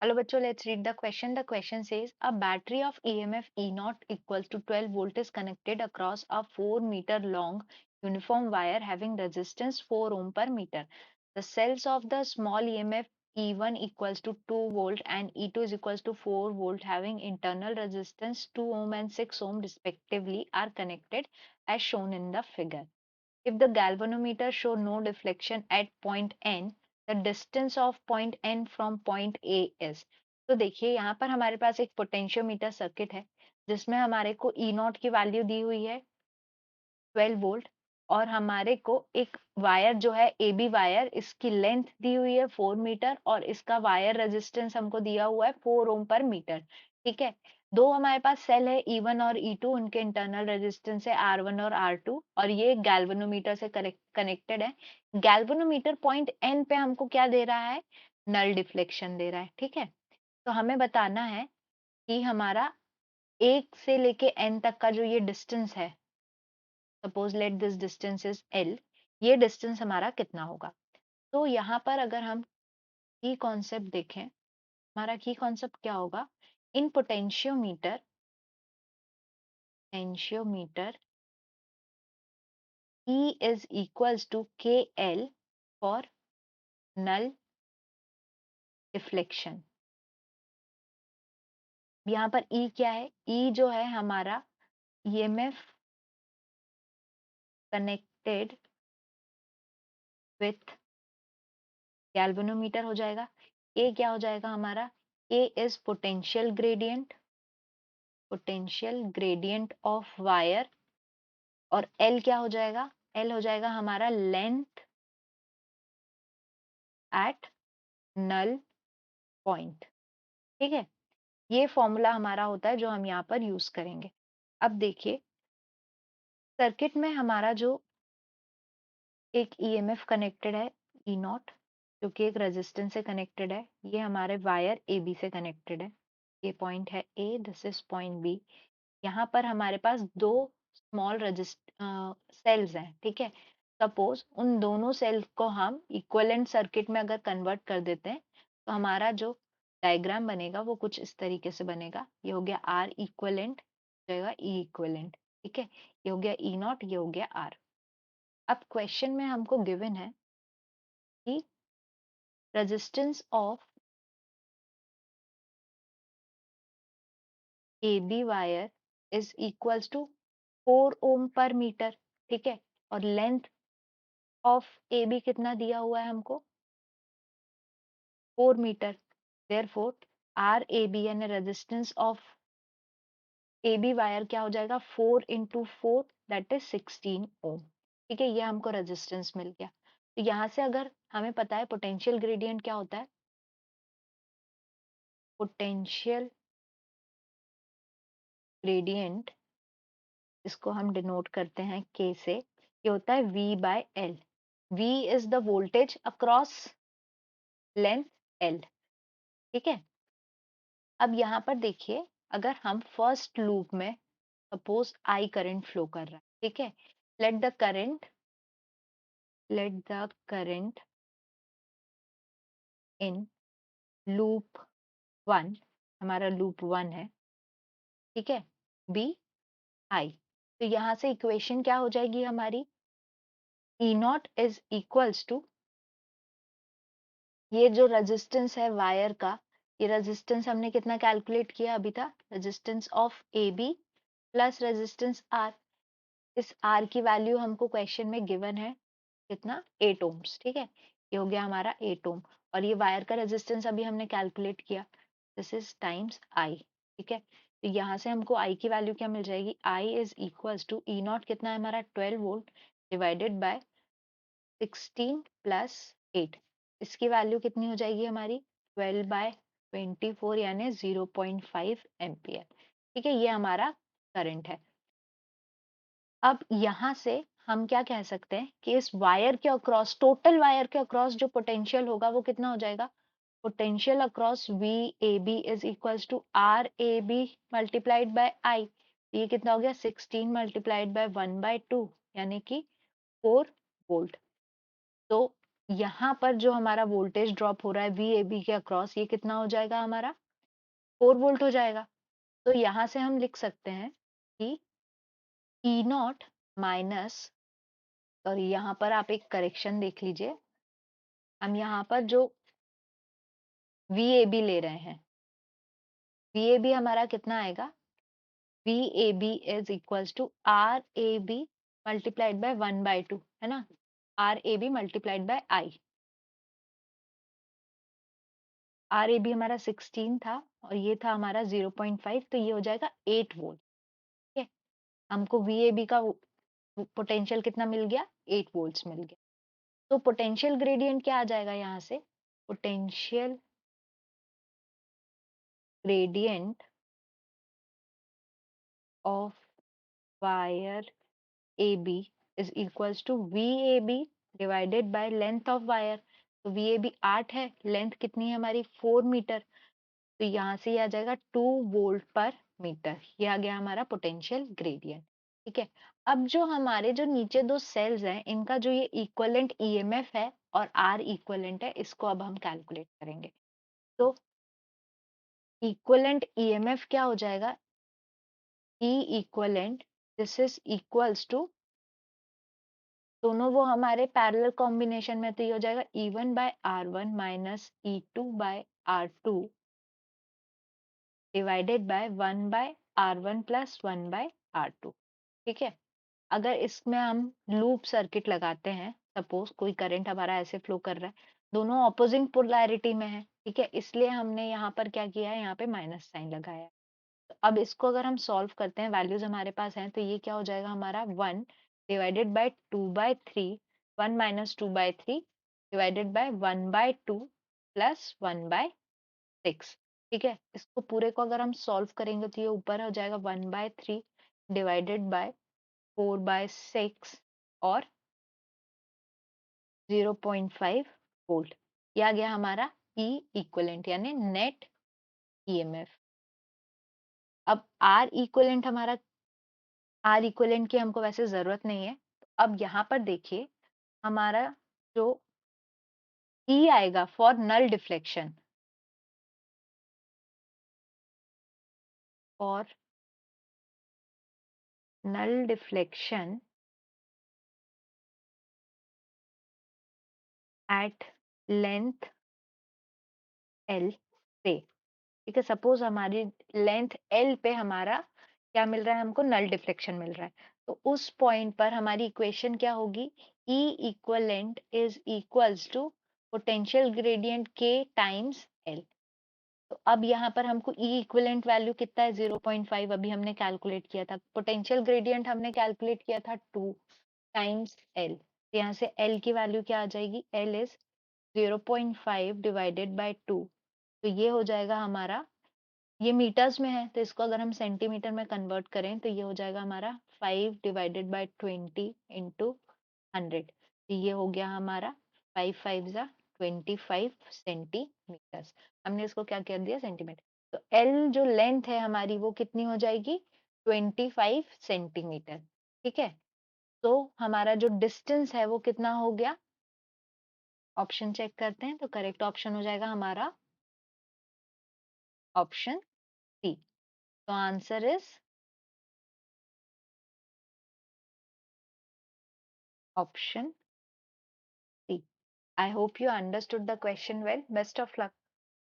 Hello bachcho, let's read the question. The question says a battery of EMF E naught equals to 12 volt is connected across a 4-meter long uniform wire having resistance 4 ohm per meter. The cells of the small EMF E1 equals to 2 volt and E2 is equals to 4 volt having internal resistance 2 ohm and 6 ohm respectively are connected as shown in the figure. If the galvanometer show no deflection at point N, the distance of point N from point A is। तो देखिए यहाँ पर हमारे पास एक potentiometer circuit है जिसमें हमारे को ई नॉट की वैल्यू दी हुई है 12 वोल्ट और हमारे को एक वायर जो है ए बी वायर इसकी लेंथ दी हुई है 4 मीटर और इसका वायर रेजिस्टेंस हमको दिया हुआ है 4 ओम पर मीटर। ठीक है, दो हमारे पास सेल है E1 और E2, उनके इंटरनल रेजिस्टेंस है R1 और R2 और ये गैल्वेनोमीटर से कनेक्टेड है। गैल्वेनोमीटर पॉइंट N पे हमको क्या दे रहा है, नल डिफ्लेक्शन दे रहा है। ठीक है, तो हमें बताना है कि हमारा 1 से लेके N तक का जो ये डिस्टेंस है, suppose let this distance is L, ये डिस्टेंस हमारा कितना होगा। तो यहाँ पर अगर हम की कॉन्सेप्ट देखें, हमारा की कॉन्सेप्ट क्या होगा, इन potentiometer E is equals to KL for null deflection। यहाँ पर E क्या है, E जो है हमारा EMF कनेक्टेड विथ गैल्वेनोमीटर हो जाएगा। A क्या हो जाएगा हमारा, A is potential gradient of wire और L क्या हो जाएगा, L हो जाएगा हमारा लेंथ एट नल पॉइंट। ठीक है, ये फॉर्मूला हमारा होता है जो हम यहाँ पर यूज करेंगे। अब देखिए सर्किट में हमारा जो एक ईएमएफ कनेक्टेड है ई नॉट, जो कि एक रेजिस्टेंस से कनेक्टेड है, ये हमारे वायर ए बी से कनेक्टेड है। ये पॉइंट है ए, दिस इज पॉइंट बी। यहाँ पर हमारे पास दो स्मॉल सेल्स हैं। ठीक है, सपोज उन दोनों सेल को हम इक्विवेलेंट सर्किट में अगर कन्वर्ट कर देते हैं तो हमारा जो डायग्राम बनेगा वो कुछ इस तरीके से बनेगा। ये हो गया आर इक्विवेलेंट, जाएगा ई इक्विवेलेंट। ठीक है, ये हो गया ई नॉट, ये हो गया आर। अब क्वेश्चन में हमको गिवन है कि resistance of A B wire is equals to 4 ohm per metre. ठीक है, और लेंथ ऑफ ए बी कितना दिया हुआ है हमको, 4 metre. Therefore R A B यानी resistance of A B wire क्या हो जाएगा, 4 इंटू 4 दैट इज 16 ओम। ठीक है, ये हमको रेजिस्टेंस मिल गया। तो यहाँ से अगर हमें पता है पोटेंशियल ग्रेडियंट क्या होता है, पोटेंशियल ग्रेडियंट इसको हम डिनोट करते हैं के से, ये होता है V by L। V is the voltage across length L। ठीक है, अब यहाँ पर देखिए अगर हम फर्स्ट लूप में सपोज I करंट फ्लो कर रहा है। ठीक है, let the current in loop 1, हमारा लूप 1 है। ठीक है, बी आई। तो यहाँ से इक्वेशन क्या हो जाएगी हमारी, ई नॉट इज इक्वल्स टू, ये जो रेजिस्टेंस है वायर का, ये रेजिस्टेंस हमने कितना कैलकुलेट किया अभी था, resistance of A B plus resistance R. इस आर की वैल्यू हमको क्वेश्चन में गिवन है कितना, 8 ओम्स। ठीक है, ये हो गया हमारा 8 ओम और ये वायर का रेजिस्टेंस अभी हमने कैलकुलेट किया, दिस इज टाइम्स आई। ठीक है, तो यहाँ से हमको आई की वैल्यू क्या मिल जाएगी, I is equals to E naught कितना है हमारा 12 वोल्ट डिवाइडेड बाय 16 प्लस 8, इसकी वैल्यू कितनी हो जाएगी हमारी 12 बाय 24 यानी 0.5 एम्पियर। ठीक है, ये हमारा करंट है। अब यहाँ से हम क्या कह सकते हैं कि इस वायर के अक्रॉस, टोटल वायर के अक्रॉस जो पोटेंशियल होगा वो कितना हो जाएगा, potential across V A B is equals to R A B multiplied by I. ये कितना हो गया 16 मल्टीप्लाइड बाय 1/2 यानी कि 4 वोल्ट। तो यहाँ पर जो हमारा वोल्टेज ड्रॉप हो रहा है VAB के अक्रॉस, ये कितना हो जाएगा हमारा 4 वोल्ट हो जाएगा। तो यहाँ से हम लिख सकते हैं कि E नॉट माइनस, और यहाँ पर आप एक करेक्शन देख लीजिए, हम यहाँ पर जो VAB ले रहे हैं, VAB हमारा कितना आएगा, VAB is equals to RAB multiplied by 1/2, है ना, RAB multiplied by I। RAB हमारा 16 था और ये था हमारा 0.5, तो ये हो जाएगा 8 वोल्ट। ठीक है, हमको VAB का पोटेंशियल कितना मिल गया, 8 वोल्ट्स मिल गया। तो पोटेंशियल ग्रेडियंट क्या आ जाएगा यहाँ से, potential gradient of wire AB is equals to VAB divided by length of wire. तो VAB 8 है, लेंथ कितनी है हमारी 4 मीटर, तो यहाँ से ये आ जाएगा 2 वोल्ट पर मीटर। ये आ गया हमारा पोटेंशियल ग्रेडियंट। ठीक है, अब जो हमारे जो नीचे दो सेल्स हैं, इनका जो ये इक्वलेंट ईएमएफ है और आर इक्वलेंट है, इसको अब हम कैलकुलेट करेंगे। तो इक्वलेंट ईएमएफ क्या हो जाएगा, E equivalent, this is equals to, दोनों वो हमारे पैरेलल कॉम्बिनेशन में, तो ये हो जाएगा E1/R1 minus E2/R2 divided by 1/R1 plus 1/R2। ठीक है, अगर इसमें हम लूप सर्किट लगाते हैं, सपोज कोई करंट हमारा ऐसे फ्लो कर रहा है, दोनों ऑपोजिंग पोलैरिटी में है, ठीक है, इसलिए हमने यहाँ पर क्या किया है, यहाँ पे माइनस साइन लगाया है। तो अब इसको अगर हम सॉल्व करते हैं, वैल्यूज हमारे पास हैं, तो ये क्या हो जाएगा हमारा 1 divided by 2/3, 1 minus 2/3 divided by 1/2 plus 1/6। ठीक है, इसको पूरे को अगर हम सॉल्व करेंगे तो ये ऊपर हो जाएगा 1/3 डिवाइडेड बाय 4/6 और 0.5 वोल्ट। ये आ गया हमारा ई इक्वलेंट यानी नेट ईएमएफ। अब आर इक्वलेंट हमारा, आर इक्वलेंट की हमको वैसे जरूरत नहीं है, तो अब यहाँ पर देखिए हमारा जो ई आएगा फॉर नल डिफ्लेक्शन, और null deflection at length L से, ठीक है, सपोज हमारी लेंथ एल पे हमारा क्या मिल रहा है, हमको नल डिफ्लेक्शन मिल रहा है, तो उस पॉइंट पर हमारी इक्वेशन क्या होगी, E equivalent is equals to potential gradient K times L। तो अब यहाँ पर हमको E इक्वलेंट वैल्यू कितना है 0.5, अभी हमने कैलकुलेट किया था, पोटेंशियल ग्रेडियंट हमने कैलकुलेट किया था 2 टाइम्स L, तो यहाँ से L की वैल्यू क्या आ जाएगी, L इज 0.5 डिवाइडेड बाय 2, तो ये हो जाएगा हमारा, ये मीटर्स में है तो इसको अगर हम सेंटीमीटर में कन्वर्ट करें तो ये हो जाएगा हमारा 5 डिवाइडेड बाय 20 इंटू 100, तो ये हो गया हमारा 5 5 जा 25 सेंटीमीटर्स। हमने इसको क्या कर दिया सेंटीमीटर, तो एल जो लेंथ है हमारी वो कितनी हो जाएगी 25 सेंटीमीटर। ठीक है, तो हमारा जो डिस्टेंस है वो कितना हो गया, ऑप्शन चेक करते हैं, तो करेक्ट ऑप्शन हो जाएगा हमारा ऑप्शन सी। तो answer is option C. I hope you understood the question well. Best of luck.